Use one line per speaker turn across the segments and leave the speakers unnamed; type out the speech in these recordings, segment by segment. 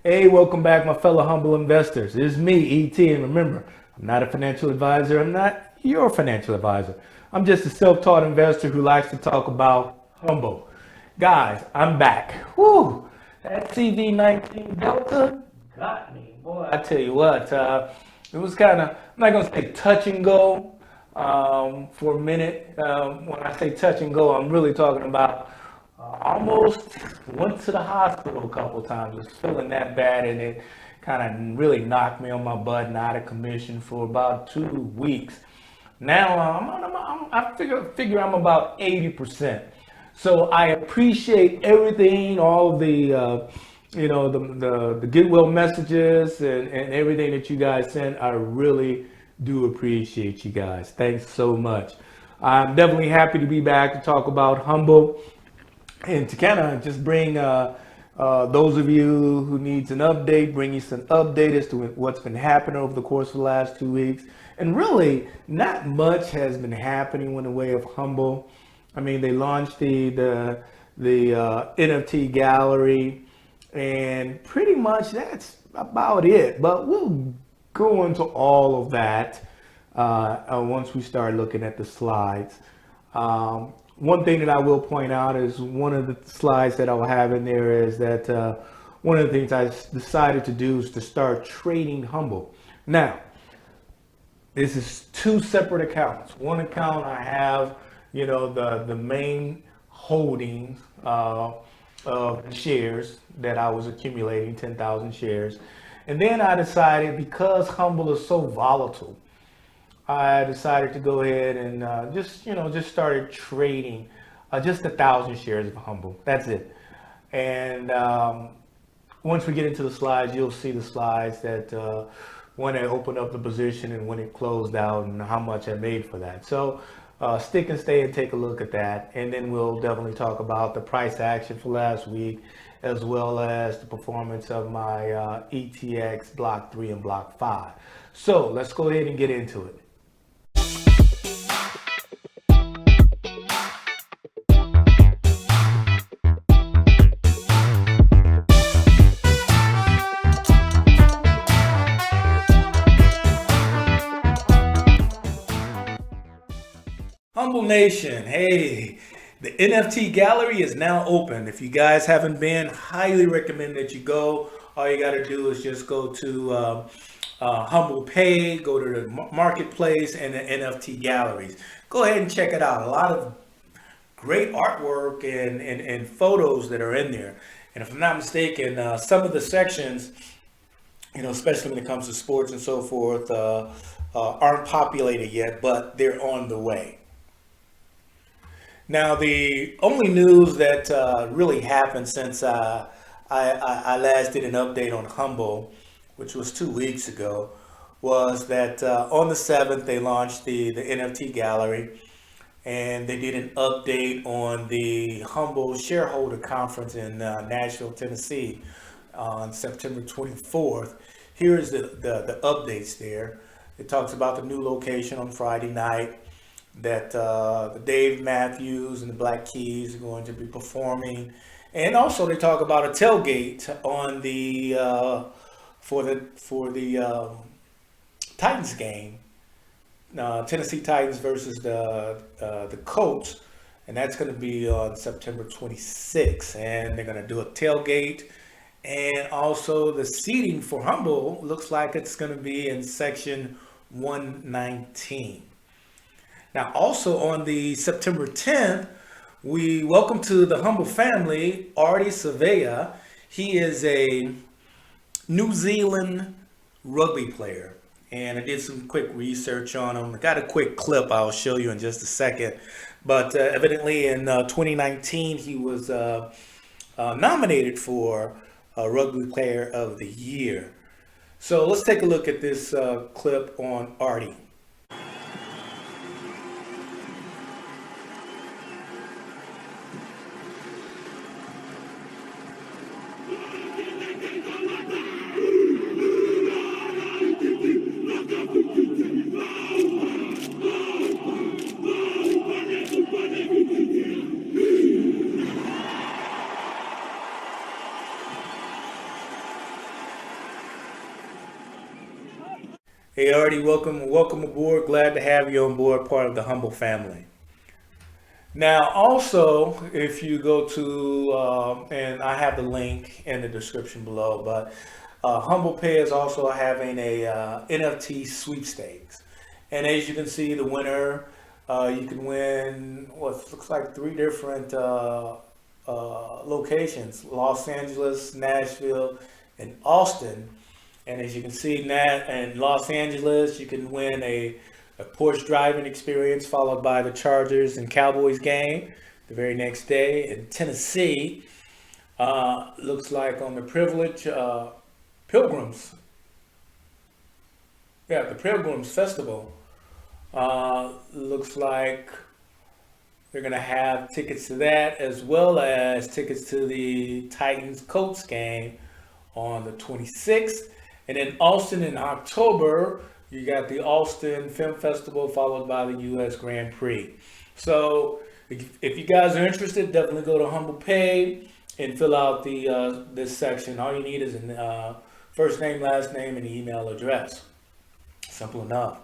Hey, welcome back, my fellow humble investors. It's me, ET, and remember, I'm not a financial advisor. I'm not your financial advisor. I'm just a self-taught investor who likes to talk about humble. Guys, I'm back. Whew, that CV-19 Delta got me. Boy, I tell you what, it was kind of, I'm not going to say touch and go for a minute. When I say touch and go, I'm really talking about almost went to the hospital a couple times. Was feeling that bad, and it kind of really knocked me on my butt and out of commission for about 2 weeks. Now I figure I'm about 80%. So I appreciate everything, all the the goodwill messages and everything that you guys sent. I really do appreciate you guys. Thanks so much. I'm definitely happy to be back to talk about Humble and to kind of just bring those of you who needs an update, bring you some update as to what's been happening over the course of the last 2 weeks. And really, not much has been happening in the way of Humble. I mean, they launched the NFT gallery, and pretty much that's about it. But we'll go into all of that once we start looking at the slides. One thing that I will point out is one of the slides that I'll have in there is that one of the things I decided to do is to start trading Humble. Now, this is two separate accounts. One account I have, the main holdings of shares that I was accumulating, 10,000 shares. And then I decided, because Humble is so volatile, I decided to go ahead and just started trading just 1,000 shares of Humble. That's it. And once we get into the slides, you'll see the slides that when I opened up the position and when it closed out and how much I made for that. So stick and stay and take a look at that. And then we'll definitely talk about the price action for last week, as well as the performance of my ETX Block 3 and Block 5. So let's go ahead and get into it. Humble Nation, hey, the NFT gallery is now open. If you guys haven't been, highly recommend that you go. All you got to do is just go to Humble Pay, go to the marketplace and the NFT galleries. Go ahead and check it out. A lot of great artwork and photos that are in there. And if I'm not mistaken, some of the sections, especially when it comes to sports and so forth, aren't populated yet, but they're on the way. Now, the only news that really happened since I last did an update on Humble, which was 2 weeks ago, was that on the 7th they launched the NFT gallery, and they did an update on the Humble shareholder conference in Nashville, Tennessee on September 24th. Here's the updates there. It talks about the new location on Friday night, that the Dave Matthews and the Black Keys are going to be performing, and also they talk about a tailgate on the for the Titans game, Tennessee Titans versus the Colts, and that's going to be on September 26th, and they're going to do a tailgate, and also the seating for Humble looks like it's going to be in section 119. Now, also on the September 10th, we welcome to the Humble family Artie Savea. He is a New Zealand rugby player, and I did some quick research on him. I got a quick clip I'll show you in just a second. But evidently in 2019, he was nominated for Rugby Player of the Year. So let's take a look at this clip on Artie. Hey, Artie, welcome aboard. Glad to have you on board, part of the Humbl family. Now, also, if you go to, and I have the link in the description below, but Humble Pay is also having a NFT sweepstakes. And as you can see, the winner, you can win what looks like three different locations: Los Angeles, Nashville, and Austin. And as you can see, Nat in Los Angeles, you can win a Porsche driving experience followed by the Chargers and Cowboys game the very next day. In Tennessee, looks like on the privilege Pilgrims, yeah, the Pilgrims Festival. Looks like they're going to have tickets to that as well as tickets to the Titans Colts game on the 26th. And in Austin in October, you got the Austin Film Festival followed by the U.S. Grand Prix. So if you guys are interested, definitely go to Humble Pay and fill out the this section. All you need is an first name, last name, and email address. Simple enough.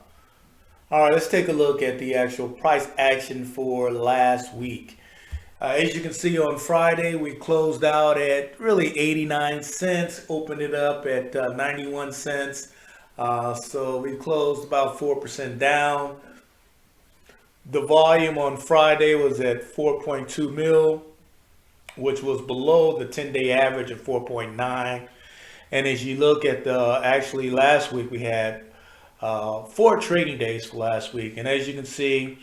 All right, let's take a look at the actual price action for last week. As you can see on Friday, we closed out at really 89 cents, opened it up at 91 cents. So we closed about 4% down. The volume on Friday was at 4.2 mil, which was below the 10-day average of 4.9. And as you look at the, actually last week we had 4 trading days for last week. And as you can see,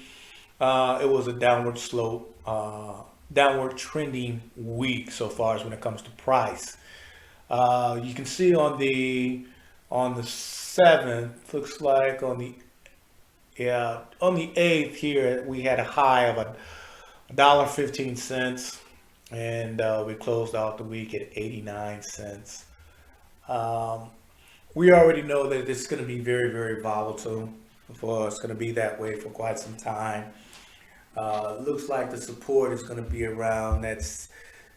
it was a downward slope, downward trending week so far as when it comes to price. You can see on the 7th, looks like on the on the 8th here we had a high of $1.15, and we closed out the week at 89 cents. Um, we already know that it's going to be very, very volatile. For it's going to be that way for quite some time. Looks like the support is going to be around that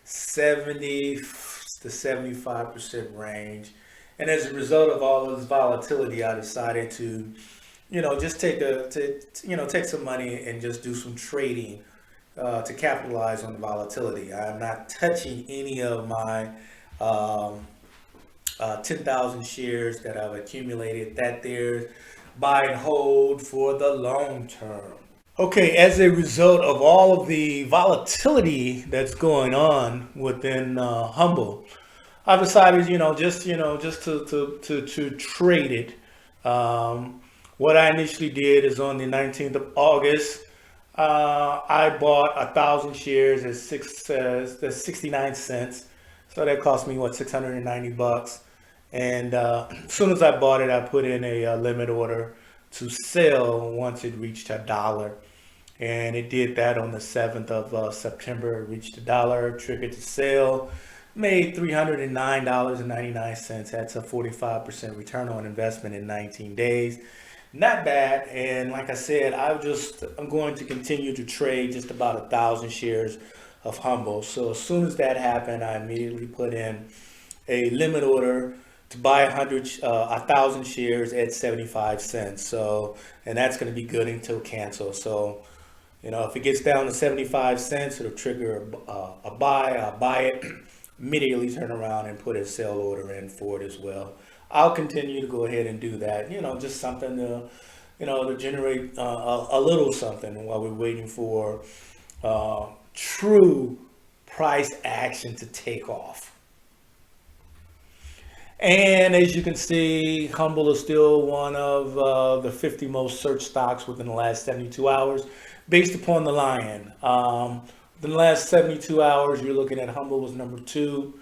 70 to 75% range. And as a result of all of this volatility, I decided to, just take some money and just do some trading to capitalize on the volatility. I'm not touching any of my 10,000 shares that I've accumulated. That there, buy and hold for the long term. Okay, as a result of all of the volatility that's going on within Humble, I've decided, just to trade it. What I initially did is on the 19th of August, I bought 1,000 shares at that's 69 cents. So that cost me what, 690 bucks. And as soon as I bought it, I put in a limit order to sell once it reached $1. And it did that on the 7th of September. It reached $1, triggered the sale, made $309.99. That's a 45% return on investment in 19 days. Not bad. And like I said, I'm going to continue to trade just about 1,000 shares of Humble. So as soon as that happened, I immediately put in a limit order to buy 1,000 shares at 75 cents. So, and that's going to be good until cancel. So, if it gets down to 75 cents, it'll trigger a buy. I'll buy it, immediately turn around and put a sell order in for it as well. I'll continue to go ahead and do that. Just something to generate a little something while we're waiting for true price action to take off. And as you can see, Humble is still one of the 50 most searched stocks within the last 72 hours, based upon the Lion. Within the last 72 hours, you're looking at Humble was number 2.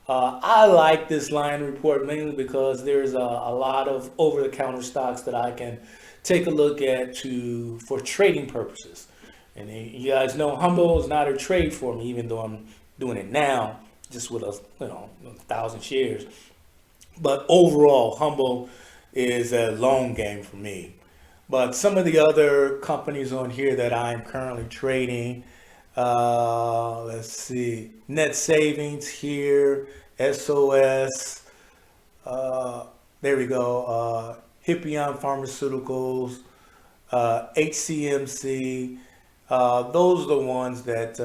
I like this Lion report mainly because there's a lot of over-the-counter stocks that I can take a look at for trading purposes. And you guys know Humble is not a trade for me, even though I'm doing it now, just with 1,000 shares. But overall, Humble is a long game for me. But some of the other companies on here that I'm currently trading, let's see, Net Savings here, SOS, there we go, Hippion Pharmaceuticals, HCMC. Those are the ones that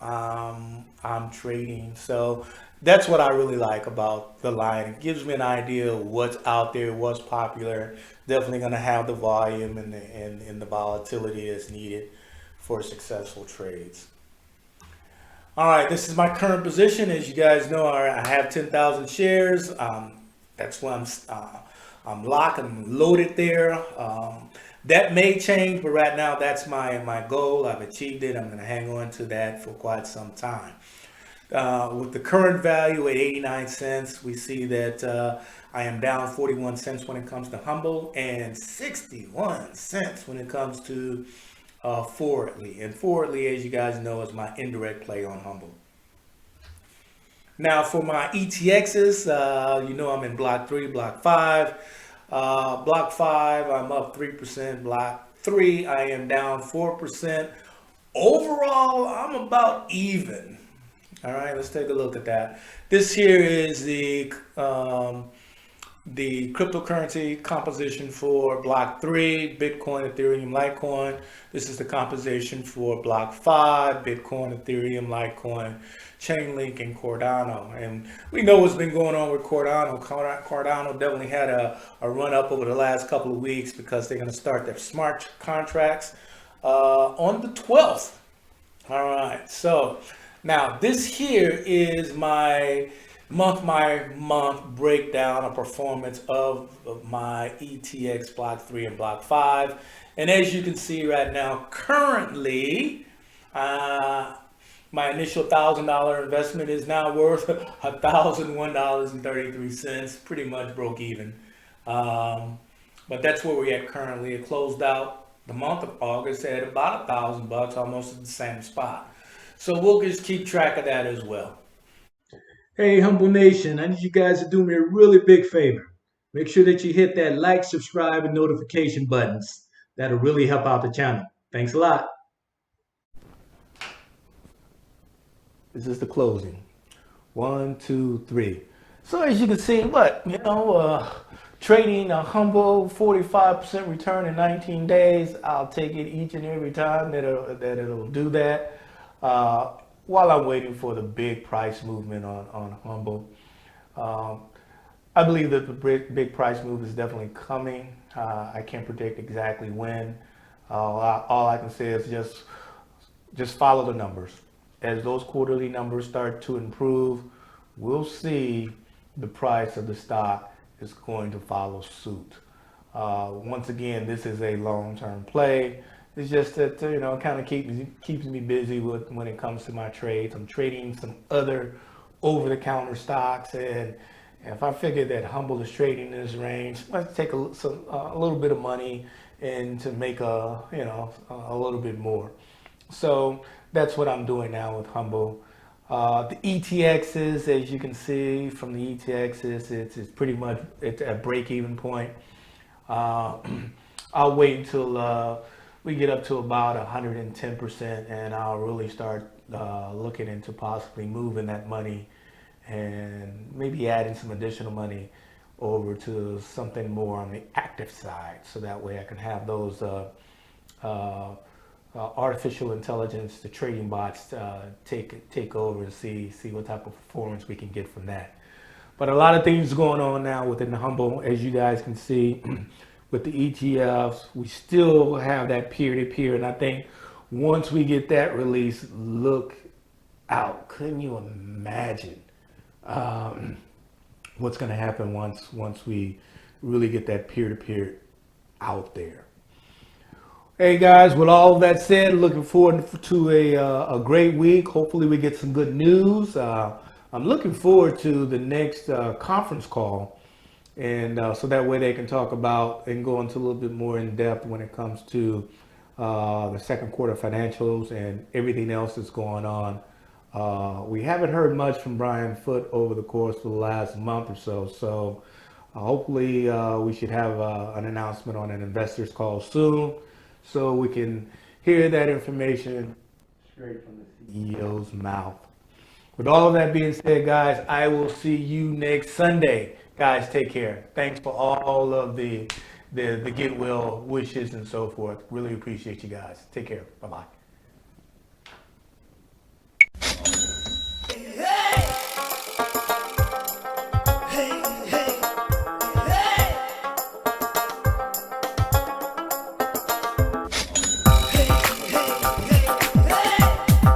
I'm trading. So that's what I really like about the line. It gives me an idea of what's out there, what's popular. Definitely going to have the volume and the volatility that's needed for successful trades. All right, this is my current position. As you guys know, I have 10,000 shares. That's why I'm locked and loaded there. That may change, but right now that's my goal. I've achieved it. I'm going to hang on to that for quite some time. With the current value at 89 cents, we see that I am down 41 cents when it comes to Humbl and 61 cents when it comes to forwardly. And forwardly, as you guys know, is my indirect play on Humbl. Now for my ETXs, you know I'm in block 3, block 5. Block 5, I'm up 3%. Block 3, I am down 4%. Overall, I'm about even. All right, let's take a look at that. This here is the cryptocurrency composition for block 3, Bitcoin, Ethereum, Litecoin. This is the composition for block 5, Bitcoin, Ethereum, Litecoin, Chainlink, and Cardano. And we know what's been going on with Cardano. Cardano definitely had a run up over the last couple of weeks because they're going to start their smart contracts on the 12th. All right, so now this here is my month breakdown of performance of my ETX block 3 and block 5. And as you can see right now, currently, my initial $1,000 investment is now worth $1,001.33, pretty much broke even. But that's where we're at currently. It closed out the month of August at about $1,000, almost at the same spot. So we'll just keep track of that as well. Hey, Humble Nation, I need you guys to do me a really big favor. Make sure that you hit that like, subscribe, and notification buttons. That'll really help out the channel. Thanks a lot. This is the closing. 1, 2, 3. So as you can see, trading a humble 45% return in 19 days. I'll take it each and every time that it'll do that. While I'm waiting for the big price movement on Humbl. I believe that the big price move is definitely coming. I can't predict exactly when. All I can say is just follow the numbers. As those quarterly numbers start to improve, we'll see the price of the stock is going to follow suit. Once again, this is a long-term play. It's just that, it kind of keeps me busy when it comes to my trades. I'm trading some other over-the-counter stocks, and if I figure that Humbl is trading in this range, let's take a little bit of money and to make a little bit more. So that's what I'm doing now with Humbl. The ETXs, as you can see from the ETXs, it's pretty much at a break-even point. I'll wait until we get up to about 110%, and I'll really start looking into possibly moving that money and maybe adding some additional money over to something more on the active side, so that way I can have those artificial intelligence, the trading bots, take over and see what type of performance we can get from that. But a lot of things going on now within the Humbl, as you guys can see. With the ETFs, we still have that peer-to-peer, and I think once we get that release, look out. Couldn't you imagine what's going to happen once we really get that peer-to-peer out there? Hey guys, with all of that said, looking forward to a great week. Hopefully we get some good news. I'm looking forward to the next conference call. And so that way they can talk about and go into a little bit more in depth when it comes to the second quarter financials and everything else that's going on. We haven't heard much from Brian Foote over the course of the last month or so. So hopefully we should have an announcement on an investors call soon, so we can hear that information straight from the CEO's mouth. With all of that being said, guys, I will see you next Sunday. Guys, take care. Thanks for all of the the get well wishes and so forth. Really appreciate you guys. Take care. Bye-bye.